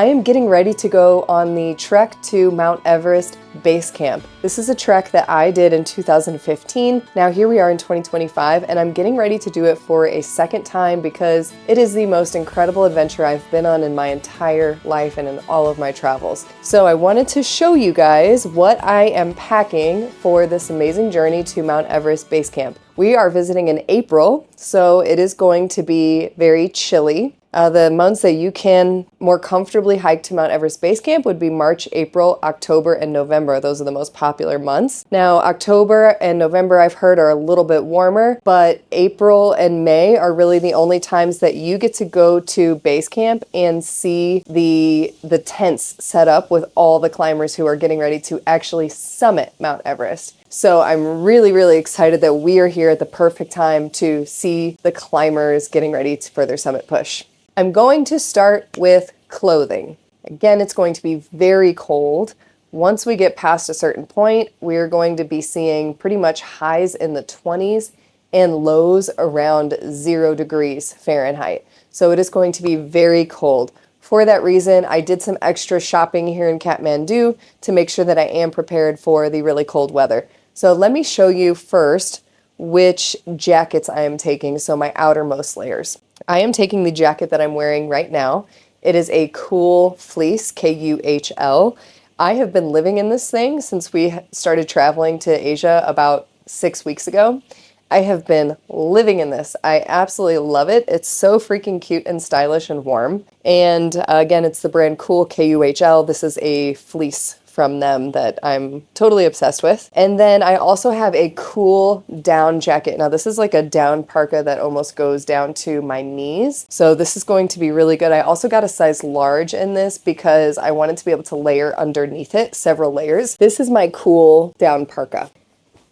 I am getting ready to go on the trek to Mount Everest Base Camp. This is a trek that I did in 2015. Now here we are in 2025 and I'm getting ready to do it for a second time because it is the most incredible adventure I've been on in my entire life and in all of my travels. So I wanted to show you guys what I am packing for this amazing journey to Mount Everest Base Camp. We are visiting in April, so it is going to be very chilly. The months that you can more comfortably hike to Mount Everest Base Camp would be March, April, October, and November. Those are the most popular months. Now, October and November I've heard are a little bit warmer, but April and May are really the only times that you get to go to base camp and see the tents set up with all the climbers who are getting ready to actually summit Mount Everest. So I'm really, really excited that we are here at the perfect time to see the climbers getting ready for their summit push. I'm going to start with clothing. Again, it's going to be very cold. Once we get past a certain point, we're going to be seeing pretty much highs in the 20s and lows around 0 degrees Fahrenheit. So it is going to be very cold. For that reason, I did some extra shopping here in Kathmandu to make sure that I am prepared for the really cold weather. So let me show you first which jackets I am taking, so my outermost layers. I am taking the jacket that I'm wearing right now. It is a Cool Fleece, Kuhl. I have been living in this thing since we started traveling to Asia about 6 weeks ago. I have been living in this. I absolutely love it. It's so freaking cute and stylish and warm. And again, it's the brand Cool, Kuhl. This is a fleece from them that I'm totally obsessed with. And then I also have a cool down jacket. Now this is like a down parka that almost goes down to my knees. So this is going to be really good. I also got a size large in this because I wanted to be able to layer underneath it, several layers. This is my cool down parka.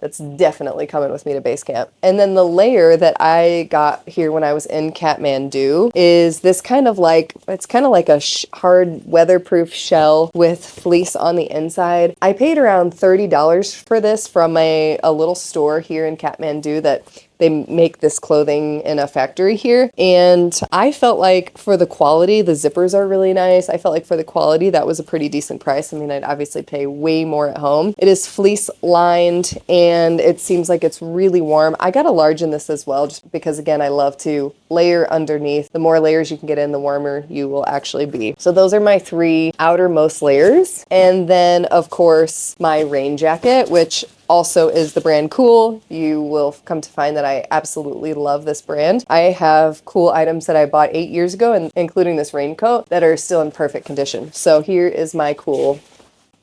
That's definitely coming with me to base camp. And then the layer that I got here when I was in Kathmandu is this kind of like, it's kind of like a hard weatherproof shell with fleece on the inside. I paid around $30 for this from a little store here in Kathmandu that they make this clothing in a factory here. And I felt like for the quality, the zippers are really nice. I felt like for the quality, that was a pretty decent price. I mean, I'd obviously pay way more at home. It is fleece lined and it seems like it's really warm. I got a large in this as well, just because again, I love to layer underneath. The more layers you can get in, the warmer you will actually be. So those are my 3 outermost layers. And then of course, my rain jacket, which also is the brand Cool. You will come to find that I absolutely love this brand. I have Cool items that I bought 8 years ago, and including this raincoat, that are still in perfect condition. So here is my Cool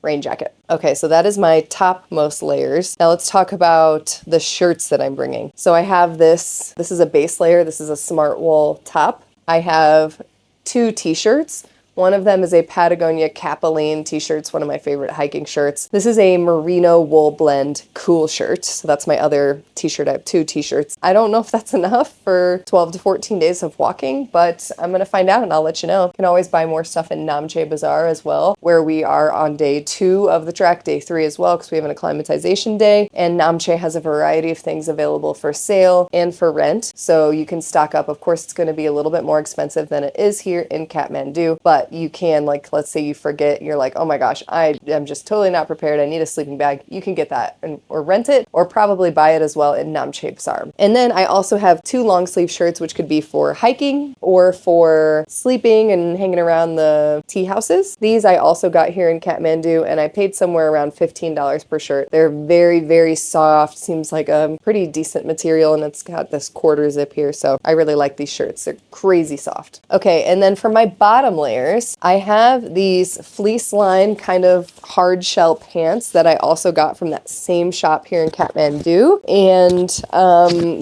rain jacket. Okay, so that is my topmost layers. Now let's talk about the shirts that I'm bringing. So I have this is a base layer. This is a smart wool top. I have 2 t-shirts. One of them is a Patagonia Capilene t-shirt. It's one of my favorite hiking shirts. This is a merino wool blend Cool shirt. So that's my other t-shirt. I have 2 t-shirts. I don't know if that's enough for 12 to 14 days of walking, but I'm going to find out and I'll let you know. You can always buy more stuff in Namche Bazaar as well, where we are on day 2 of the trek, day 3 as well, because we have an acclimatization day. And Namche has a variety of things available for sale and for rent. So you can stock up. Of course, it's going to be a little bit more expensive than it is here in Kathmandu, but you can, like, let's say you forget, you're like, oh my gosh, I am just totally not prepared. I need a sleeping bag. You can get that or rent it or probably buy it as well in Namche Bazaar. And then I also have 2 long sleeve shirts, which could be for hiking or for sleeping and hanging around the tea houses. These I also got here in Kathmandu and I paid somewhere around $15 per shirt. They're very, very soft. Seems like a pretty decent material and it's got this quarter zip here. So I really like these shirts. They're crazy soft. Okay, and then for my bottom layers, I have these fleece lined kind of hard shell pants that I also got from that same shop here in Kathmandu. And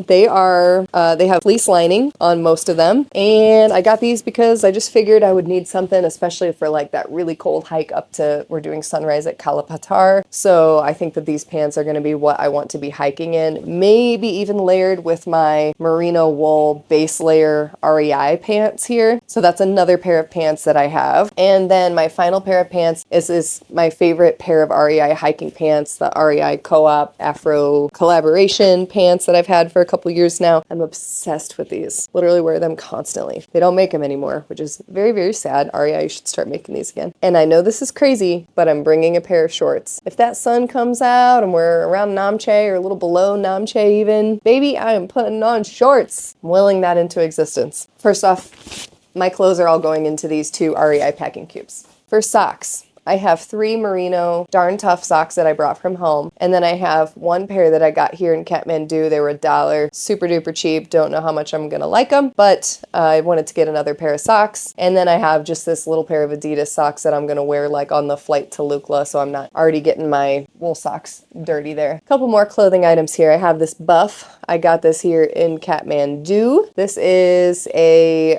they have fleece lining on most of them. And I got these because I just figured I would need something, especially for like that really cold hike up to, we're doing sunrise at Kalapatar. So I think that these pants are going to be what I want to be hiking in, maybe even layered with my merino wool base layer REI pants here. So that's another pair of pants that I have. And then my final pair of pants is my favorite pair of REI hiking pants, the REI Co-op Afro collaboration pants that I've had for a couple years now. I'm obsessed with these. Literally wear them constantly. They don't make them anymore, which is very, very sad. REI, you should start making these again. And I know this is crazy, but I'm bringing a pair of shorts. If that sun comes out and we're around Namche or a little below Namche even, baby, I am putting on shorts. I'm willing that into existence. First off, my clothes are all going into these 2 REI packing cubes. For socks, I have 3 merino darn tough socks that I brought from home. And then I have 1 pair that I got here in Kathmandu. They were $1, super duper cheap. Don't know how much I'm gonna like them, but I wanted to get another pair of socks. And then I have just this little pair of Adidas socks that I'm gonna wear like on the flight to Lukla, so I'm not already getting my wool socks dirty there. A couple more clothing items here. I have this buff. I got this here in Kathmandu. This is a,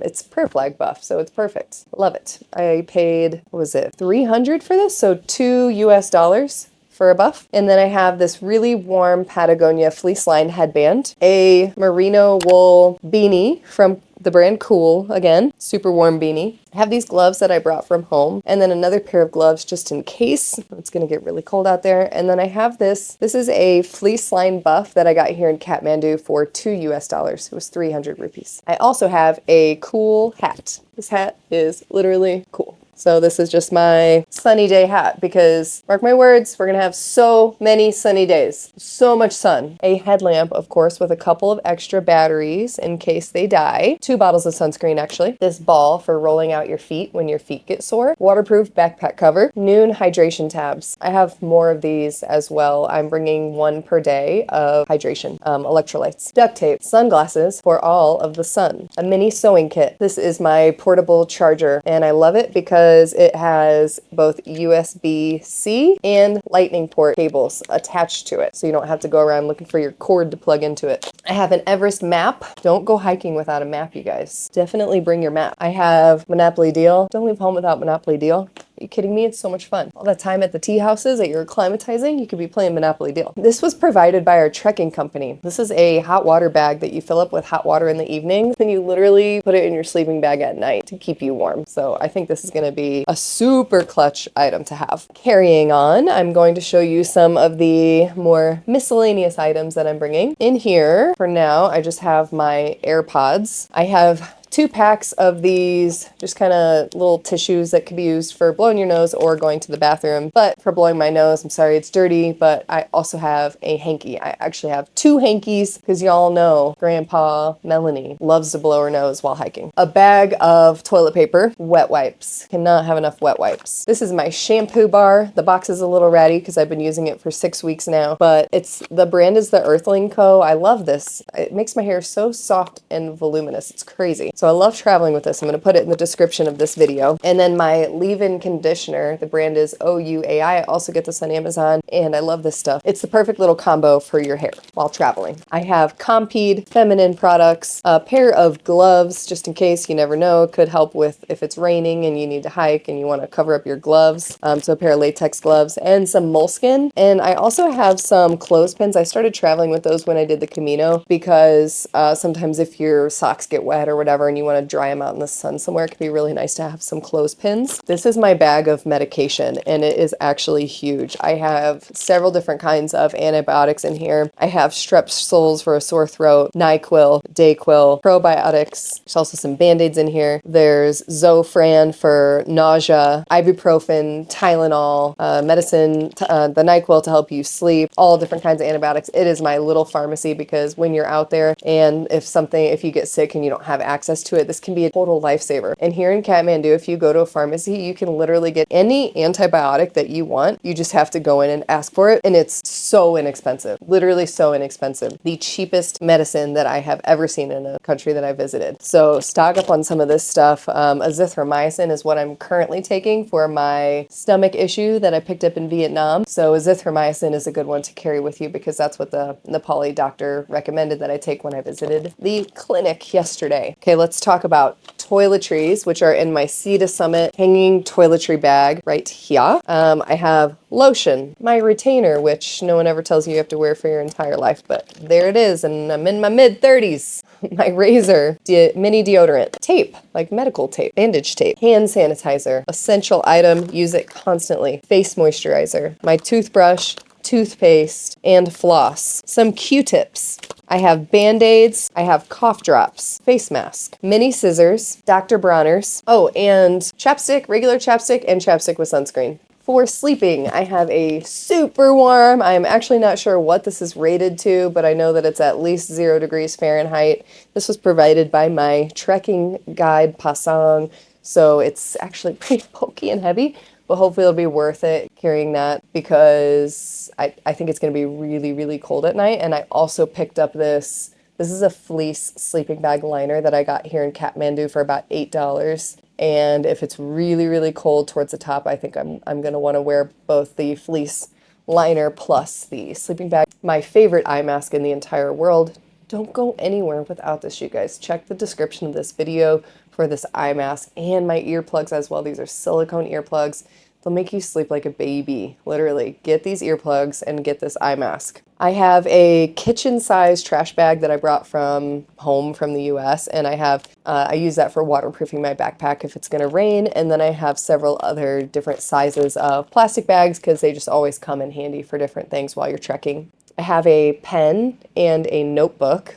it's prayer flag buff, so it's perfect. Love it. I paid, what was it, $300 for this? So $2 US for a buff. And then I have this really warm Patagonia fleece lined headband, a merino wool beanie from the brand Cool, again, super warm beanie. I have these gloves that I brought from home, and then another pair of gloves just in case. It's gonna get really cold out there. And then I have this is a fleece lined buff that I got here in Kathmandu for $2 US. It was 300 rupees. I also have a cool hat. This hat is literally cool. So this is just my sunny day hat because, mark my words, we're gonna have so many sunny days. So much sun. A headlamp, of course, with a couple of extra batteries in case they die. 2 bottles of sunscreen, actually. This ball for rolling out your feet when your feet get sore. Waterproof backpack cover. Noon hydration tabs. I have more of these as well. I'm bringing 1 per day of hydration, electrolytes. Duct tape. Sunglasses for all of the sun. A mini sewing kit. This is my portable charger, and I love it because it has both USB-C and lightning port cables attached to it, so you don't have to go around looking for your cord to plug into it. I have an Everest map. Don't go hiking without a map, you guys. Definitely bring your map. I have Monopoly Deal. Don't leave home without Monopoly Deal. Are you kidding me? It's so much fun. All that time at the tea houses that you're acclimatizing, you could be playing Monopoly Deal. This was provided by our trekking company. This is a hot water bag that you fill up with hot water in the evening, and you literally put it in your sleeping bag at night to keep you warm. So I think this is gonna be a super clutch item to have. Carrying on, I'm going to show you some of the more miscellaneous items that I'm bringing. In here, for now, I just have my AirPods. I have 2 packs of these just kind of little tissues that could be used for blowing your nose or going to the bathroom. But for blowing my nose, I'm sorry, it's dirty, but I also have a hanky. I actually have 2 hankies because y'all know Grandpa Melanie loves to blow her nose while hiking. A bag of toilet paper, wet wipes. Cannot have enough wet wipes. This is my shampoo bar. The box is a little ratty because I've been using it for 6 weeks now, but the brand is the Earthling Co. I love this. It makes my hair so soft and voluminous. It's crazy. So I love traveling with this. I'm going to put it in the description of this video. And then my leave-in conditioner, the brand is OUAI. I also get this on Amazon, and I love this stuff. It's the perfect little combo for your hair while traveling. I have Compeed feminine products, a pair of gloves, just in case, you never know, it could help with if it's raining and you need to hike and you want to cover up your gloves. So a pair of latex gloves and some moleskin. And I also have some clothespins. I started traveling with those when I did the Camino because sometimes if your socks get wet or whatever and you want to dry them out in the sun somewhere, it can be really nice to have some clothespins. This is my bag of medication, and it is actually huge. I have several different kinds of antibiotics in here. I have Strepsils for a sore throat, NyQuil, Dayquil, probiotics. There's also some Band-Aids in here. There's Zofran for nausea, ibuprofen, Tylenol, medicine, the NyQuil to help you sleep, all different kinds of antibiotics. It is my little pharmacy because when you're out there and if you get sick and you don't have access to it, this can be a total lifesaver. And here in Kathmandu, if you go to a pharmacy, you can literally get any antibiotic that you want. You just have to go in and ask for it, and it's so inexpensive. Literally so inexpensive. The cheapest medicine that I have ever seen in a country that I visited. So stock up on some of this stuff. Azithromycin is what I'm currently taking for my stomach issue that I picked up in Vietnam. So azithromycin is a good one to carry with you because that's what the Nepali doctor recommended that I take when I visited the clinic yesterday. Okay, let's talk about toiletries, which are in my Sea to Summit hanging toiletry bag right here. I have lotion, my retainer, which no one ever tells you have to wear for your entire life, but there it is, and I'm in my mid-30s. my razor, mini deodorant, tape, like medical tape, bandage tape, hand sanitizer, essential item, use it constantly, face moisturizer, my toothbrush, toothpaste, and floss, some Q-tips. I have Band-Aids, I have cough drops, face mask, mini scissors, Dr. Bronner's, oh, and chapstick, regular chapstick, and chapstick with sunscreen. For sleeping, I have a super warm, I'm actually not sure what this is rated to, but I know that it's at least 0 degrees Fahrenheit. This was provided by my trekking guide, Pasang, so it's actually pretty bulky and heavy, but hopefully it'll be worth it carrying that because I think it's going to be really, really cold at night. And I also picked up this is a fleece sleeping bag liner that I got here in Kathmandu for about $8. And if it's really, really cold towards the top, I think I'm going to want to wear both the fleece liner plus the sleeping bag. My favorite eye mask in the entire world. Don't go anywhere without this, you guys. Check the description of this video for this eye mask and my earplugs as well. These are silicone earplugs. They'll make you sleep like a baby. Literally, get these earplugs and get this eye mask. I have a kitchen-sized trash bag that I brought from home from the US, and I use that for waterproofing my backpack if it's gonna rain, and then I have several other different sizes of plastic bags because they just always come in handy for different things while you're trekking. I have a pen and a notebook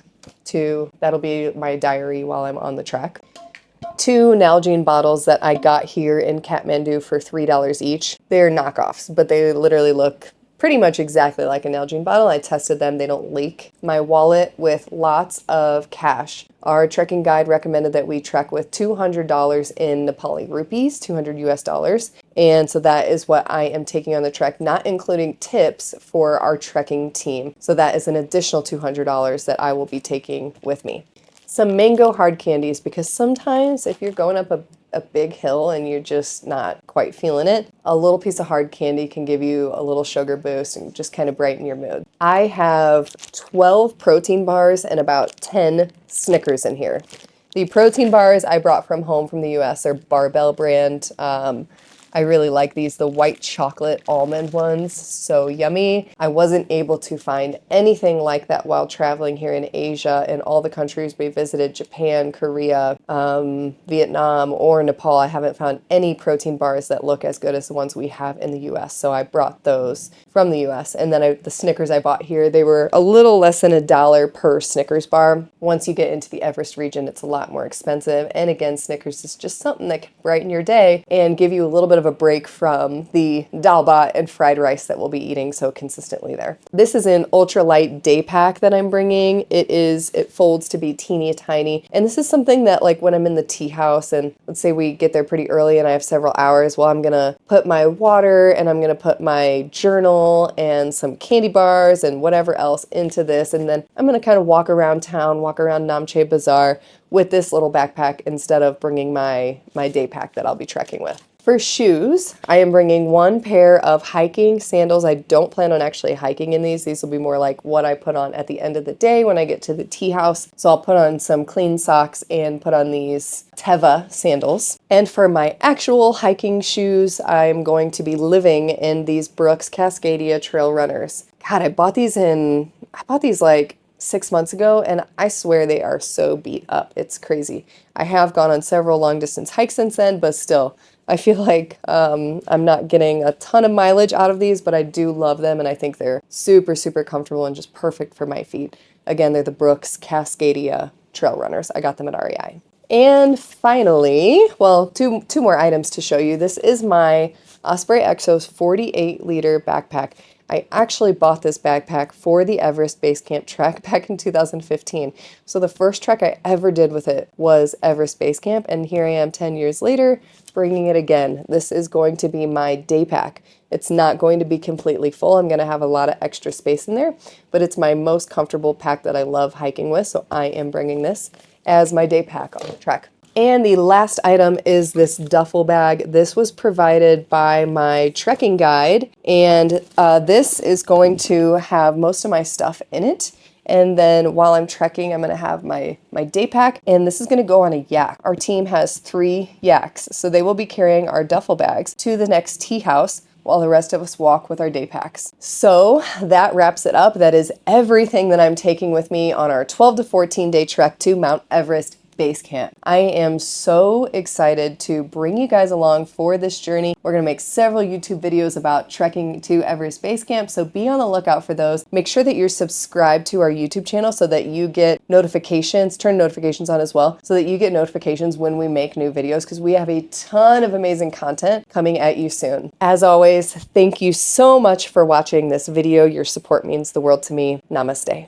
that'll be my diary while I'm on the trek. 2 Nalgene bottles that I got here in Kathmandu for $3 each. They're knockoffs, but they literally look pretty much exactly like a Nalgene bottle. I tested them, they don't leak. My wallet with lots of cash. Our trekking guide recommended that we trek with $200 in Nepali rupees, 200 US dollars. And so that is what I am taking on the trek, not including tips for our trekking team. So that is an additional $200 that I will be taking with me. Some mango hard candies, because sometimes if you're going up a big hill and you're just not quite feeling it, a little piece of hard candy can give you a little sugar boost and just kind of brighten your mood. I have 12 protein bars and about 10 Snickers in here. The protein bars I brought from home from the US are Barbell brand. I really like these, the white chocolate almond ones, so yummy. I wasn't able to find anything like that while traveling here in Asia. In all the countries we visited, Japan, Korea, Vietnam, or Nepal, I haven't found any protein bars that look as good as the ones we have in the US, so I brought those from the US. And then the Snickers I bought here, they were a little less than $1 per Snickers bar. Once you get into the Everest region, it's a lot more expensive. And again, Snickers is just something that can brighten your day and give you a little bit of a break from the dal bhat and fried rice that we'll be eating so consistently there. This is an ultralight day pack that I'm bringing. It folds to be teeny tiny. And this is something that, like, when I'm in the tea house and let's say we get there pretty early and I have several hours, well, I'm gonna put my water and I'm gonna put my journal and some candy bars and whatever else into this. And then I'm gonna kind of walk around town, walk around Namche Bazaar with this little backpack instead of bringing my day pack that I'll be trekking with. For shoes, I am bringing 1 pair of hiking sandals. I don't plan on actually hiking in these. These will be more like what I put on at the end of the day when I get to the tea house. So I'll put on some clean socks and put on these Teva sandals. And for my actual hiking shoes, I'm going to be living in these Brooks Cascadia Trail Runners. God, I bought these like 6 months ago, and I swear they are so beat up. It's crazy. I have gone on several long distance hikes since then, but still, I feel like I'm not getting a ton of mileage out of these, but I do love them, and I think they're super, super comfortable and just perfect for my feet. Again, they're the Brooks Cascadia Trail Runners. I got them at REI. And finally, well, two more items to show you. This is my Osprey Exos 48-liter backpack. I actually bought this backpack for the Everest Base Camp trek back in 2015. So the first trek I ever did with it was Everest Base Camp, and here I am 10 years later bringing it again. This is going to be my day pack. It's not going to be completely full. I'm going to have a lot of extra space in there, but it's my most comfortable pack that I love hiking with, so I am bringing this as my day pack on the trek. And the last item is this duffel bag. This was provided by my trekking guide, and this is going to have most of my stuff in it. And then while I'm trekking, I'm going to have my day pack, and this is going to go on a yak. Our team has 3 yaks, so they will be carrying our duffel bags to the next tea house, while the rest of us walk with our day packs. So that wraps it up. That is everything that I'm taking with me on our 12 to 14 day trek to Mount Everest Base Camp. I am so excited to bring you guys along for this journey. We're going to make several YouTube videos about trekking to Everest Base Camp, so be on the lookout for those. Make sure that you're subscribed to our YouTube channel so that you get notifications, turn notifications on as well, so that you get notifications when we make new videos, because we have a ton of amazing content coming at you soon. As always, thank you so much for watching this video. Your support means the world to me. Namaste.